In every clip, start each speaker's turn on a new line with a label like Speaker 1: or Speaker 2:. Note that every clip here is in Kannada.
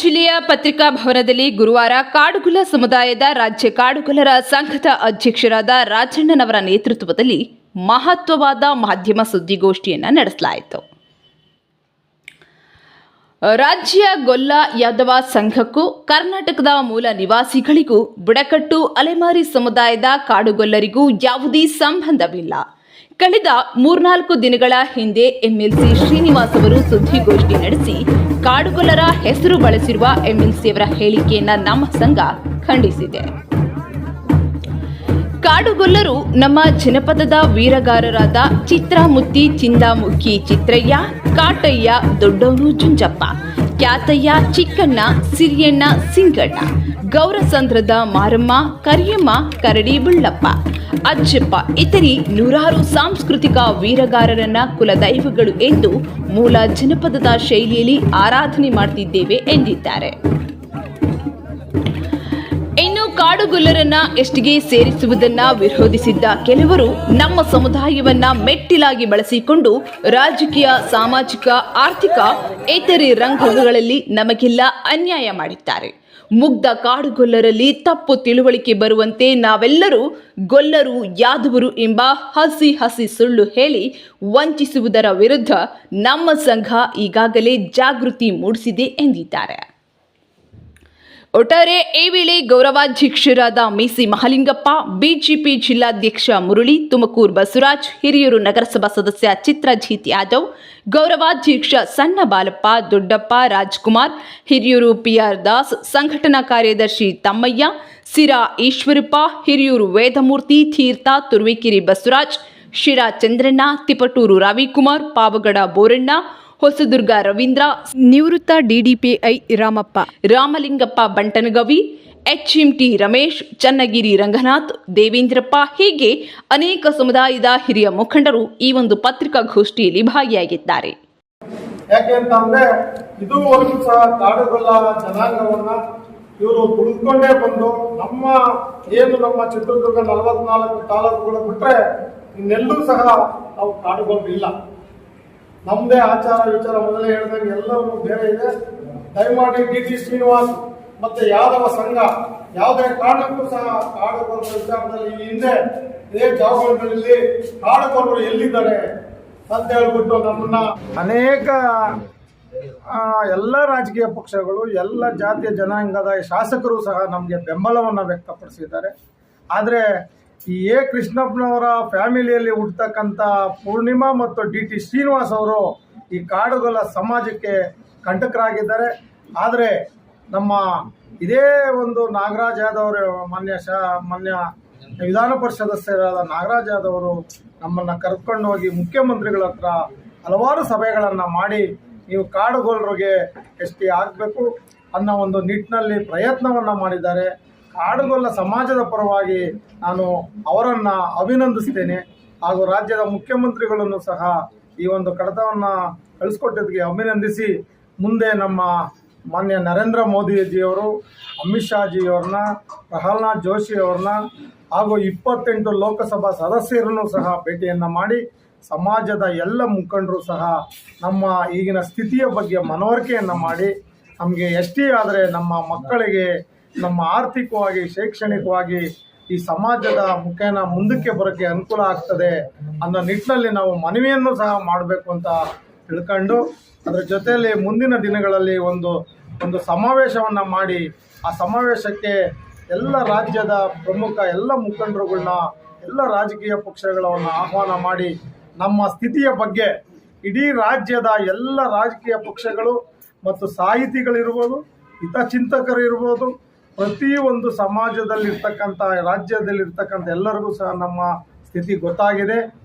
Speaker 1: ಜಿಲ್ಲೆಯ ಪತ್ರಿಕಾ ಭವನದಲ್ಲಿ ಗುರುವಾರ ಕಾಡುಗೊಲ್ಲ ಸಮುದಾಯದ ರಾಜ್ಯ ಕಾಡುಗೊಲ್ಲರ ಸಂಘದ ಅಧ್ಯಕ್ಷರಾದ ರಾಜಣ್ಣನವರ ನೇತೃತ್ವದಲ್ಲಿ ಮಹತ್ವವಾದ ಮಾಧ್ಯಮ ಸುದ್ದಿಗೋಷ್ಠಿಯನ್ನು ನಡೆಸಲಾಯಿತು. ರಾಜ್ಯ ಗೊಲ್ಲ ಯಾದವ ಸಂಘಕ್ಕೂ ಕರ್ನಾಟಕದ ಮೂಲ ನಿವಾಸಿಗಳಿಗೂ ಬುಡಕಟ್ಟು ಅಲೆಮಾರಿ ಸಮುದಾಯದ ಕಾಡುಗೊಲ್ಲರಿಗೂ ಯಾವುದೇ ಸಂಬಂಧವಿಲ್ಲ. ಕಳೆದ 3-4 ದಿನಗಳ ಹಿಂದೆ ಎಂಎಲ್ಸಿ ಶ್ರೀನಿವಾಸ್ ಅವರು ಸುದ್ದಿಗೋಷ್ಠಿ ನಡೆಸಿ ಕಾಡುಗೊಲ್ಲರ ಹೆಸರು ಬಳಸಿರುವ ಎಂಎಲ್ಸಿಯವರ ಹೇಳಿಕೆಯನ್ನು ನಮ್ಮ ಸಂಘ ಖಂಡಿಸಿದೆ. ಕಾಡುಗೊಲ್ಲರು ನಮ್ಮ ಜನಪದದ ವೀರಗಾರರಾದ ಚಿತ್ರಮುತ್ತಿ ಚಿಂದಾಮುಖಿ ಚಿತ್ರಯ್ಯ, ಕಾಟಯ್ಯ, ದೊಡ್ಡವನು ಜುಂಜಪ್ಪ, ಕ್ಯಾತಯ್ಯ, ಚಿಕ್ಕಣ್ಣ, ಸಿರಿಯಣ್ಣ, ಸಿಂಗಣ್ಣ, ಗೌರಸಂದ್ರದ ಮಾರಮ್ಮ, ಕರಿಯಮ್ಮ, ಕರಡಿ ಬುಳ್ಳಪ್ಪ, ಅಜ್ಜಪ್ಪ ಇತರೆ ನೂರಾರು ಸಾಂಸ್ಕೃತಿಕ ವೀರಗಾರರನ್ನ ಕುಲದೈವಗಳು ಎಂದು ಮೂಲ ಜನಪದದ ಶೈಲಿಯಲ್ಲಿ ಆರಾಧನೆ ಮಾಡುತ್ತಿದ್ದೇವೆ ಎಂದಿದ್ದಾರೆ. ಇನ್ನು ಕಾಡುಗೊಲ್ಲರನ್ನ ಎಷ್ಟಿಗೆ ಸೇರಿಸುವುದನ್ನ ವಿರೋಧಿಸಿದ್ದ ಕೆಲವರು ನಮ್ಮ ಸಮುದಾಯವನ್ನ ಮೆಟ್ಟಿಲಾಗಿ ಬಳಸಿಕೊಂಡು ರಾಜಕೀಯ, ಸಾಮಾಜಿಕ, ಆರ್ಥಿಕ ಇತರೆ ರಂಗಗಳಲ್ಲಿ ನಮಗೆಲ್ಲ ಅನ್ಯಾಯ ಮಾಡಿದ್ದಾರೆ. ಮುಗ್ಧ ಕಾಡುಗೊಲ್ಲರಲ್ಲಿ ತಪ್ಪು ತಿಳುವಳಿಕೆ ಬರುವಂತೆ ನಾವೆಲ್ಲರೂ ಗೊಲ್ಲರು, ಯಾದವರು ಎಂಬ ಹಸಿ ಸುಳ್ಳು ಹೇಳಿ ವಂಚಿಸುವುದರ ವಿರುದ್ಧ ನಮ್ಮ ಸಂಘ ಈಗಾಗಲೇ ಜಾಗೃತಿ ಮೂಡಿಸಿದೆ ಎಂದಿದ್ದಾರೆ. ಒಟ್ಟಾರೆ ಈ ವೇಳೆ ಗೌರವಾಧ್ಯಕ್ಷರಾದ ಮೀಸಿ ಮಹಲಿಂಗಪ್ಪ, ಬಿಜೆಪಿ ಜಿಲ್ಲಾಧ್ಯಕ್ಷ ಮುರಳಿ, ತುಮಕೂರು ಬಸವರಾಜ್, ಹಿರಿಯೂರು ನಗರಸಭಾ ಸದಸ್ಯ ಚಿತ್ರಜಿತ್ ಯಾದವ್, ಗೌರವಾಧ್ಯಕ್ಷ ಸಣ್ಣ ಬಾಲಪ್ಪ, ದೊಡ್ಡಪ್ಪ, ರಾಜ್ಕುಮಾರ್, ಹಿರಿಯೂರು ಪಿಆರ್ ದಾಸ್, ಸಂಘಟನಾ ಕಾರ್ಯದರ್ಶಿ ತಮ್ಮಯ್ಯ, ಸಿರಾ ಈಶ್ವರಪ್ಪ, ಹಿರಿಯೂರು ವೇದಮೂರ್ತಿ, ತೀರ್ಥ, ತುರುವೇಕೆರೆ ಬಸವರಾಜ್, ಶಿರಾ ಚಂದ್ರಣ್ಣ, ತಿಪಟೂರು ರವಿಕುಮಾರ್, ಪಾವಗಡ ಬೋರಣ್ಣ, ಹೊಸದುರ್ಗ ರವೀಂದ್ರ, ನಿವೃತ್ತ ಡಿಡಿಪಿಐ ರಾಮಪ್ಪ, ರಾಮಲಿಂಗಪ್ಪ ಬಂಟನಗವಿ, ಎಚ್ಎಂಟಿ ರಮೇಶ್, ಚನ್ನಗಿರಿ ರಂಗನಾಥ್, ದೇವೇಂದ್ರಪ್ಪ ಹೀಗೆ ಅನೇಕ ಸಮುದಾಯದ ಹಿರಿಯ ಮುಖಂಡರು ಈ ಒಂದು ಪತ್ರಿಕಾಗೋಷ್ಠಿಯಲ್ಲಿ ಭಾಗಿಯಾಗಿದ್ದಾರೆ.
Speaker 2: ಯಾಕೆ ಅಂತಂದ್ರೆ ಇದುವರೆಗೂ ಸಹ ಕಾಡುಗೊಲ್ಲ ಜನಾಂಗವನ್ನ ಇವರು ತುಳಿದುಕೊಂಡೇ ಬಂದು ನಮ್ಮ ಚಿತ್ರದುರ್ಗ 44 ತಾಲೂಕುಗಳು ಬಿಟ್ರೆ ಇನ್ನೆಲ್ಲೂ ಸಹ ನಾವು ಕಾಡುಗೊಲ್ಲ. ನಮ್ಮದೇ ಆಚಾರ ವಿಚಾರ ಮೊದಲೇ ಹೇಳಿದಂಗೆ ಎಲ್ಲವೂ ಬೇರೆ ಇದೆ. ದಯಮಾಡಿ ಡಿ.ಟಿ. ಶ್ರೀನಿವಾಸ್ ಮತ್ತೆ ಯಾದವ ಸಂಘ ಯಾವುದೇ ಕಾರಣಕ್ಕೂ ಸಹ ಕಾಡುಗೊಲ್ಲರ ವಿಚಾರದಲ್ಲಿ ಈ ಹಿಂದೆ ಇದೇ ಜಾಗಗಳಲ್ಲಿ ಕಾಡುಗೊಲ್ಲರು ಎಲ್ಲಿದ್ದಾರೆ ಅಂತ ಹೇಳ್ಬಿಟ್ಟು ನಮ್ಮನ್ನ ಅನೇಕ ಎಲ್ಲ ರಾಜಕೀಯ ಪಕ್ಷಗಳು, ಎಲ್ಲ ಜಾತಿಯ ಜನಾಂಗದ ಶಾಸಕರು ಸಹ ನಮಗೆ ಬೆಂಬಲವನ್ನು ವ್ಯಕ್ತಪಡಿಸಿದ್ದಾರೆ. ಆದರೆ ಈ ಎ ಕೃಷ್ಣಪ್ಪನವರ ಫ್ಯಾಮಿಲಿಯಲ್ಲಿ ಹುಟ್ಟತಕ್ಕಂಥ ಪೂರ್ಣಿಮಾ ಮತ್ತು ಡಿ.ಟಿ. ಶ್ರೀನಿವಾಸ್ ಅವರು ಈ ಕಾಡುಗೊಲ್ಲ ಸಮಾಜಕ್ಕೆ ಕಂಟಕರಾಗಿದ್ದಾರೆ. ಆದರೆ ನಮ್ಮ ಇದೇ ಒಂದು ನಾಗರಾಜ್ ಯಾದವ್ ಅವರು ಮಾನ್ಯ ವಿಧಾನ ಪರಿಷತ್ ಸದಸ್ಯರಾದ ನಾಗರಾಜ್ ಯಾದವ್ ಅವರು ನಮ್ಮನ್ನು ಕರ್ಕೊಂಡು ಹೋಗಿ ಮುಖ್ಯಮಂತ್ರಿಗಳ ಹತ್ರ ಹಲವಾರು ಸಭೆಗಳನ್ನು ಮಾಡಿ ನೀವು ಕಾಡುಗೊಲ್ಲರಿಗೆ ಎಷ್ಟಿ ಆಗಬೇಕು ಅನ್ನೋ ಒಂದು ನಿಟ್ಟಿನಲ್ಲಿ ಪ್ರಯತ್ನವನ್ನು ಮಾಡಿದ್ದಾರೆ. ಕಾಡುಗೊಲ್ಲ ಸಮಾಜದ ಪರವಾಗಿ ನಾನು ಅವರನ್ನು ಅಭಿನಂದಿಸ್ತೇನೆ. ಹಾಗೂ ರಾಜ್ಯದ ಮುಖ್ಯಮಂತ್ರಿಗಳನ್ನು ಸಹ ಈ ಒಂದು ಕಡತವನ್ನು ಕಳಿಸ್ಕೊಟ್ಟಿದ್ದಕ್ಕೆ ಅಭಿನಂದಿಸಿ, ಮುಂದೆ ನಮ್ಮ ಮಾನ್ಯ ನರೇಂದ್ರ ಮೋದಿಜಿಯವರು, ಅಮಿತ್ ಶಾಜಿಯವ್ರನ್ನ, ಪ್ರಹ್ಲಾದ್ ಜೋಶಿ ಅವ್ರನ್ನ ಹಾಗೂ 28 ಲೋಕಸಭಾ ಸದಸ್ಯರನ್ನು ಸಹ ಭೇಟಿಯನ್ನು ಮಾಡಿ ಸಮಾಜದ ಎಲ್ಲ ಮುಖಂಡರು ಸಹ ನಮ್ಮ ಈಗಿನ ಸ್ಥಿತಿಯ ಬಗ್ಗೆ ಮನವರಿಕೆಯನ್ನು ಮಾಡಿ ನಮಗೆ ಎಷ್ಟೇ ಆದರೆ ನಮ್ಮ ಮಕ್ಕಳಿಗೆ ನಮ್ಮ ಆರ್ಥಿಕವಾಗಿ, ಶೈಕ್ಷಣಿಕವಾಗಿ ಈ ಸಮಾಜದ ಮುಖೇನ ಮುಂದಕ್ಕೆ ಬರೋಕ್ಕೆ ಅನುಕೂಲ ಆಗ್ತದೆ ಅನ್ನೋ ನಿಟ್ಟಿನಲ್ಲಿ ನಾವು ಮನವಿಯನ್ನು ಸಹ ಮಾಡಬೇಕು ಅಂತ ತಿಳ್ಕೊಂಡು, ಅದರ ಜೊತೆಯಲ್ಲಿ ಮುಂದಿನ ದಿನಗಳಲ್ಲಿ ಒಂದು ಸಮಾವೇಶವನ್ನು ಮಾಡಿ ಆ ಸಮಾವೇಶಕ್ಕೆ ಎಲ್ಲ ರಾಜ್ಯದ ಪ್ರಮುಖ ಎಲ್ಲ ಮುಖಂಡರುಗಳನ್ನ, ಎಲ್ಲ ರಾಜಕೀಯ ಪಕ್ಷಗಳನ್ನು ಆಹ್ವಾನ ಮಾಡಿ ನಮ್ಮ ಸ್ಥಿತಿಯ ಬಗ್ಗೆ ಇಡೀ ರಾಜ್ಯದ ಎಲ್ಲ ರಾಜಕೀಯ ಪಕ್ಷಗಳು ಮತ್ತು ಸಾಹಿತಿಗಳಿರ್ಬೋದು, ಹಿತಚಿಂತಕರು ಇರ್ಬೋದು, ಪ್ರತಿಯೊಂದು ಸಮಾಜದಲ್ಲಿರ್ತಕ್ಕಂಥ, ರಾಜ್ಯದಲ್ಲಿರ್ತಕ್ಕಂಥ ಎಲ್ಲರಿಗೂ ಸಹ ನಮ್ಮ ಸ್ಥಿತಿ ಗೊತ್ತಾಗಿದೆ.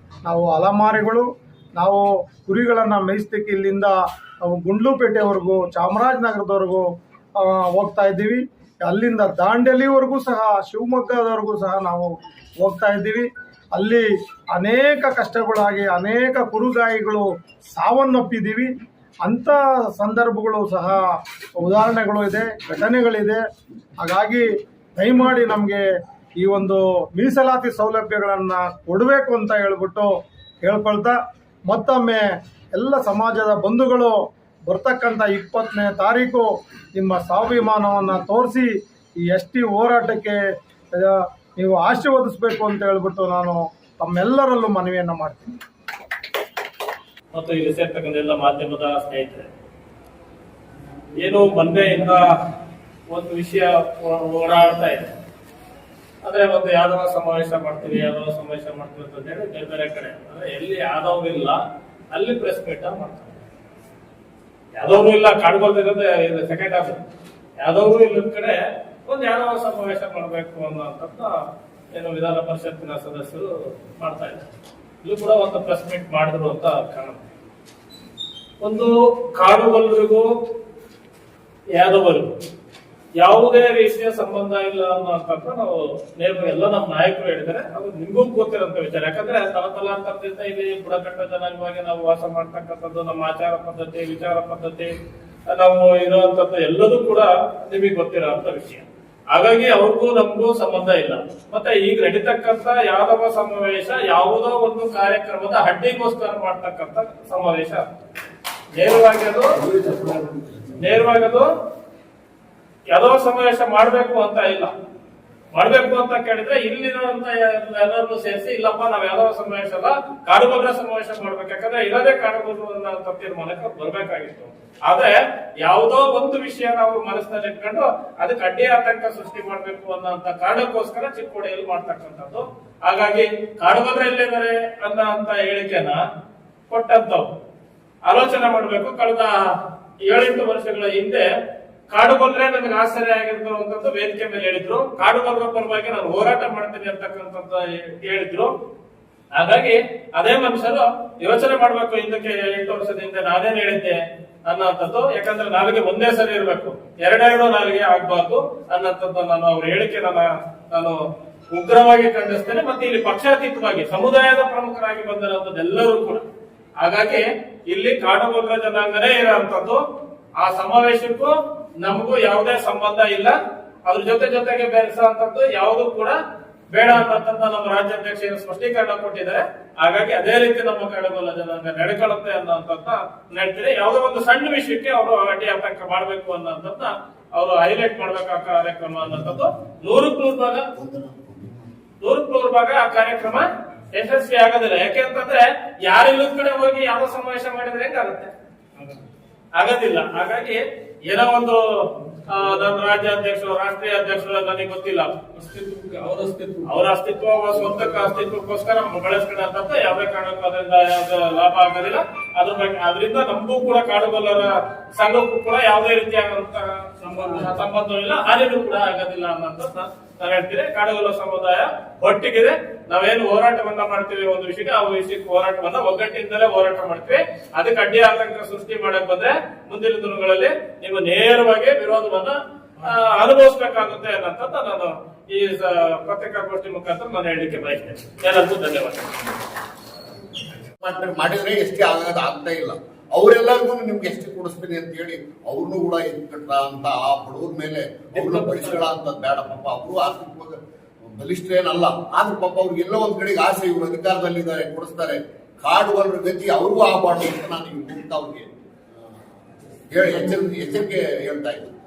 Speaker 2: ನಾವು ಅಲೆಮಾರಿಗಳು, ನಾವು ಕುರಿಗಳನ್ನು ಮೇಯಿಸ್ಲಿಕ್ಕೆ ಇಲ್ಲಿಂದ ನಾವು ಗುಂಡ್ಲುಪೇಟೆವರೆಗೂ, ಚಾಮರಾಜನಗರದವರೆಗೂ ಹೋಗ್ತಾ ಇದ್ದೀವಿ. ಅಲ್ಲಿಂದ ದಾಂಡೇಲಿವರೆಗೂ ಸಹ, ಶಿವಮೊಗ್ಗದವರೆಗೂ ಸಹ ನಾವು ಹೋಗ್ತಾ ಇದ್ದೀವಿ. ಅಲ್ಲಿ ಅನೇಕ ಕಷ್ಟಗಳಾಗಿ ಅನೇಕ ಕುರುಗಾಯಿಗಳು ಸಾವನ್ನಪ್ಪಿದ್ದೀವಿ. ಅಂಥ ಸಂದರ್ಭಗಳು ಸಹ ಉದಾಹರಣೆಗಳು ಇದೆ, ಘಟನೆಗಳಿದೆ. ಹಾಗಾಗಿ ದಯಮಾಡಿ ನಮಗೆ ಈ ಒಂದು ಮೀಸಲಾತಿ ಸೌಲಭ್ಯಗಳನ್ನು ಕೊಡಬೇಕು ಅಂತ ಹೇಳ್ಬಿಟ್ಟು ಹೇಳ್ಕೊಳ್ತಾ, ಮತ್ತೊಮ್ಮೆ ಎಲ್ಲ ಸಮಾಜದ ಬಂಧುಗಳು ಬರ್ತಕ್ಕಂಥ 20ನೇ ತಾರೀಕು ನಿಮ್ಮ ಸ್ವಾಭಿಮಾನವನ್ನು ತೋರಿಸಿ ಈ ಎಸ್ ಟಿ ಹೋರಾಟಕ್ಕೆ ನೀವು ಆಶೀರ್ವದಿಸಬೇಕು ಅಂತ ಹೇಳ್ಬಿಟ್ಟು ನಾನು ತಮ್ಮೆಲ್ಲರಲ್ಲೂ ಮನವಿಯನ್ನು ಮಾಡ್ತೀನಿ.
Speaker 3: ಮತ್ತು ಇಲ್ಲಿ ಸೇರ್ತಕ್ಕಂಥ ಎಲ್ಲ ಮಾಧ್ಯಮದ ಸ್ನೇಹಿತರೆ, ಏನು ಮೊನ್ನೆಯಿಂದ ಒಂದು ವಿಷಯ ಓಡಾಡ್ತಾ ಇದೆ. ಅಂದ್ರೆ ಒಂದು ಯಾದವ ಸಮಾವೇಶ ಮಾಡ್ತೀವಿ ಅಂತ ಹೇಳಿ ಬೇರೆ ಬೇರೆ ಕಡೆ, ಅಂದ್ರೆ ಎಲ್ಲಿ ಯಾದವ್ ಇಲ್ಲ ಅಲ್ಲಿ ಪ್ರೆಸ್ ಮೀಟ್ ಮಾಡ್ತಾರೆ. ಯಾದವ್ರು ಇಲ್ಲ, ಕಾಡ್ಕೊಳ್ತಿರೋದೇ ಇದು ಸೆಕೆಂಡ್ ಹಾಫ್. ಯಾದವ್ರು ಇಲ್ಲದ ಕಡೆ ಒಂದು ಯಾದವ ಸಮಾವೇಶ ಮಾಡಬೇಕು ಅನ್ನೋಂಥದ್ದು ಏನು ವಿಧಾನ ಪರಿಷತ್ತಿನ ಸದಸ್ಯರು ಮಾಡ್ತಾ ಇದ್ದಾರೆ. ಇಲ್ಲೂ ಕೂಡ ಒಂದು ಪ್ರೆಸ್ ಮೀಟ್ ಮಾಡಿದ್ರು ಅಂತ ಕಾಣುತ್ತೆ. ಒಂದು ಕಾಡುಗೊಲ್ಲರಿಗೂ ಯಾದವರಿಗೂ ಯಾವುದೇ ರೀತಿಯ ಸಂಬಂಧ ಇಲ್ಲ ಅನ್ನೋಂಥದ್ದು ನಾವು ನೇರವಾಗಿ ಎಲ್ಲ ನಮ್ಮ ನಾಯಕರು ಹೇಳಿದ್ದಾರೆ. ಅದು ನಿಮಗೂ ಗೊತ್ತಿರೋಂಥ ವಿಚಾರ. ಯಾಕಂದ್ರೆ ತಲತಲಾಂತರದಿಂದ ಇಲ್ಲಿ ಬುಡಕಟ್ಟು ಜನಾಂಗವಾಗಿ ನಾವು ವಾಸ ಮಾಡ್ತಕ್ಕಂಥದ್ದು, ನಮ್ಮ ಆಚಾರ ಪದ್ಧತಿ, ವಿಚಾರ ಪದ್ಧತಿ, ನಾವು ಇರುವಂತದ್ದು ಎಲ್ಲದೂ ಕೂಡ ನಿಮಗೆ ಗೊತ್ತಿರೋಂಥ ವಿಷಯ. ಹಾಗಾಗಿ ಅವ್ರಿಗೂ ನಮಗೂ ಸಂಬಂಧ ಇಲ್ಲ. ಮತ್ತೆ ಈಗ ನಡೀತಕ್ಕಂಥ ಯಾದವ ಸಮಾವೇಶ ಯಾವುದೋ ಒಂದು ಕಾರ್ಯಕ್ರಮದ ಅಡ್ಡಿಗೋಸ್ಕರ ಮಾಡ್ತಕ್ಕಂಥ ಸಮಾವೇಶ. ನೇರವಾಗಿ ಅದು ಯಾದವ ಸಮಾವೇಶ ಮಾಡ್ಬೇಕು ಅಂತ ಇಲ್ಲ. ಮಾಡ್ಬೇಕು ಅಂತ ಕೇಳಿದ್ರೆ ಇಲ್ಲಿರುವಂತ ಎಲ್ಲರನ್ನು ಸೇರಿಸಿ, ಇಲ್ಲಪ್ಪ ನಾವ್ ಯಾದವ ಸಮಾವೇಶ ಅಲ್ಲ, ಕಾಡುಗೊಲ್ಲರ ಸಮಾವೇಶ ಮಾಡ್ಬೇಕು. ಯಾಕಂದ್ರೆ ಇರೋದೇ ಕಾಡುಗೊಲ್ಲರು ಅನ್ನೋ ತೀರ್ಮಾನಕ್ಕೆ ಬರ್ಬೇಕಾಗಿತ್ತು. ಆದ್ರೆ ಯಾವುದೋ ಒಂದು ವಿಷಯ ನಾವು ಮನಸ್ಸಿನಲ್ಲಿ ಇಟ್ಕೊಂಡು ಅದಕ್ಕೆ ಅಡ್ಡಿ ಆತಂಕ ಸೃಷ್ಟಿ ಮಾಡ್ಬೇಕು ಅನ್ನೋಂತ ಕಾರಣಕ್ಕೋಸ್ಕರ ಚಿಕ್ಕೋಡಿಯಲ್ಲಿ ಮಾಡ್ತಕ್ಕಂಥದ್ದು. ಹಾಗಾಗಿ ಕಾಡುಗೊಲ್ಲರ ಎಲ್ಲಿದ್ದಾರೆ ಅನ್ನೋ ಹೇಳಿಕೆನ ಕೊಟ್ಟಂತವ್ರು ಆಲೋಚನೆ ಮಾಡ್ಬೇಕು. ಕಳೆದ 7-8 ವರ್ಷಗಳ ಹಿಂದೆ ಕಾಡುಗೊಲ್ಲರೆ ನನಗೆ ಆಶ್ಚರ್ಯ ಆಗಿರುವಂತದ್ದು ವೇದಿಕೆ ಮೇಲೆ ಹೇಳಿದ್ರು. ಕಾಡುಗೊಲ್ಲರ ಪರವಾಗಿ ನಾನು ಹೋರಾಟ ಮಾಡ್ತೀನಿ ಅಂತಕ್ಕಂಥದ್ದು ಹೇಳಿದ್ರು. ಹಾಗಾಗಿ ಅದೇ ಮನುಷ್ಯರು ಯೋಚನೆ ಮಾಡ್ಬೇಕು, ಹಿಂದಕ್ಕೆ 8 ವರ್ಷದ ಹಿಂದೆ ನಾನೇನ್ ಹೇಳಿದ್ದೆ ಅನ್ನೋಂಥದ್ದು. ಯಾಕಂದ್ರೆ ನಾಲಿಗೆ ಒಂದೇ ಸರಿ ಇರಬೇಕು, ಎರಡೆರಡು ನಾಲಿಗೆ ಆಗ್ಬಾರ್ದು ಅನ್ನೋಂಥದ್ದು ಅವ್ರ ಹೇಳಿಕೆ ನಾನು ಉಗ್ರವಾಗಿ ಖಂಡಿಸ್ತೇನೆ. ಮತ್ತೆ ಇಲ್ಲಿ ಪಕ್ಷಾತೀತವಾಗಿ ಸಮುದಾಯದ ಪ್ರಮುಖರಾಗಿ ಬಂದಿರುವಂತದ್ದೆಲ್ಲರೂ ಕೂಡ. ಹಾಗಾಗಿ ಇಲ್ಲಿ ಕಾಡುಗೊಲ್ಲರ ಜನಾಂಗನೇ ಇರೋಂಥದ್ದು. ಆ ಸಮಾವೇಶಕ್ಕೂ ನಮಗೂ ಯಾವುದೇ ಸಂಬಂಧ ಇಲ್ಲ. ಅದ್ರ ಜೊತೆಗೆ ಬೆರೆಸುವಂತದ್ದು ಯಾವುದು ಕೂಡ ಬೇಡ ಅನ್ನೋಂಥದ್ದು ನಮ್ಮ ರಾಜ್ಯಾಧ್ಯಕ್ಷ ಸ್ಪಷ್ಟೀಕರಣ ಕೊಟ್ಟಿದ್ದಾರೆ. ಹಾಗಾಗಿ ಅದೇ ರೀತಿ ನಮ್ಮ ಕಾಡುಗೊಲ್ಲ ಜನಾಂಗ ನಡ್ಕೊಳ್ಳುತ್ತೆ ಅನ್ನೋಂಥದ್ದು ಹೇಳ್ತೀರಿ. ಯಾವುದೋ ಒಂದು ಸಣ್ಣ ವಿಷಯಕ್ಕೆ ಅವರು ಅಡ್ಡಿ ಆತಂಕ ಮಾಡ್ಬೇಕು ಅನ್ನೋಂಥದ್ದು ಅವರು ಹೈಲೈಟ್ ಮಾಡ್ಬೇಕು ಆ ಕಾರ್ಯಕ್ರಮ ಅನ್ನೋಂಥದ್ದು 100% ಭಾಗ ಆ ಕಾರ್ಯಕ್ರಮ ಯಶಸ್ವಿ ಆಗೋದಿಲ್ಲ. ಯಾಕೆ ಅಂತಂದ್ರೆ ಯಾರಿಲ್ಲದ ಕಡೆ ಹೋಗಿ ಯಾವ ಸಮಾವೇಶ ಮಾಡಿದ್ರೆ ಹೆಂಗಾಗುತ್ತೆ? ಆಗೋದಿಲ್ಲ. ಹಾಗಾಗಿ ಏನೋ ಒಂದು ನನ್ನ ರಾಜ್ಯಾಧ್ಯಕ್ಷರು, ರಾಷ್ಟ್ರೀಯ ಅಧ್ಯಕ್ಷರು ನನಗೆ ಗೊತ್ತಿಲ್ಲ, ಅವರ ಅಸ್ತಿತ್ವ ಸ್ವಂತ ಅಸ್ತಿತ್ವಕ್ಕೋಸ್ಕರ ಬಳಸ್ಕೊಳ್ಳೋಂಥದ್ದು ಯಾವುದೇ ಕಾರಣಕ್ಕೂ ಅದರಿಂದ ಯಾವುದೇ ಲಾಭ ಆಗೋದಿಲ್ಲ. ಅದರಿಂದ ನಮಗೂ ಕೂಡ ಕಾಡುಗೊಲ್ಲರ ಸಂಘಕ್ಕೂ ಕೂಡ ಯಾವುದೇ ರೀತಿಯಾದಂತಹ ಸಂಬಂಧವಿಲ್ಲ, ಹಾನಿನೂ ಕೂಡ ಆಗೋದಿಲ್ಲ ಅನ್ನೋಂಥದ್ದು ನಾನು ಹೇಳ್ತೀನಿ. ಕಾಡುಗೊಲ್ಲ ಸಮುದಾಯ ಒಟ್ಟಿಗಿದೆ. ನಾವೇನು ಹೋರಾಟವನ್ನ ಮಾಡ್ತೀವಿ ಒಂದು ವಿಷಯಕ್ಕೆ, ಆ ವಿಷಯಕ್ಕೆ ಹೋರಾಟವನ್ನ ಒಗ್ಗಟ್ಟಿನಿಂದಲೇ ಹೋರಾಟ ಮಾಡ್ತೀವಿ. ಅದಕ್ಕೆ ಅಡ್ಡಿ ಆತಂಕ ಸೃಷ್ಟಿ ಮಾಡಕ್ ಬಂದ್ರೆ ಮುಂದಿನ ದಿನಗಳಲ್ಲಿ ನೀವು ನೇರವಾಗಿ ವಿರೋಧವನ್ನ ಅನುಭವಿಸಬೇಕಾಗುತ್ತೆ ಅನ್ನೋಂಥದ್ದು ನಾನು ಈ ಪತ್ರಿಕಾಗೋಷ್ಠಿ ಮುಖಾಂತರ ನಾನು ಹೇಳಲಿಕ್ಕೆ ಬಯಸ್ತೇನೆ. ಎಲ್ಲರಿಗೂ ಧನ್ಯವಾದ.
Speaker 4: ಮಾಡಿದ್ರೆ ಎಷ್ಟೇ ಆಗ್ತಾ ಇಲ್ಲ. ಅವರೆಲ್ಲರಿಗೂ ನಿಮ್ಗೆ ಎಷ್ಟು ಕೊಡಿಸ್ತೀನಿ ಅಂತ ಹೇಳಿ ಅವ್ರನ್ನೂ ಕೂಡ ಎತ್ಕಟ್ಟ ಅಂತ ಆ ಬಡವ್ರ ಮೇಲೆ ಅವ್ರನ್ನ ಬಡಿಸ್ಕೊಳ್ಳ ಅಂತ ಬೇಡ. ಪಾಪ ಅವರು ಆರ್ಥಿಕ ಬಲಿಷ್ಠ ಏನಲ್ಲ, ಆದ್ರೆ ಪಾಪ ಅವ್ರಿಗೆಲ್ಲ ಒಂದ್ ಕಡೆಗೆ ಆಸೆ, ಇವ್ರು ಅಧಿಕಾರದಲ್ಲಿದ್ದಾರೆ, ಕೊಡಿಸ್ತಾರೆ. ಕಾಡುಗೊಲ್ಲರ ಗತಿ ಅವ್ರಿಗೂ ಆಗಬಾರ್ದು ಅಂತ ನಾನು ಅವ್ರಿಗೆ ಎಚ್ಚರಿಕೆ ಹೇಳ್ತಾ ಇದ್ದೀನಿ.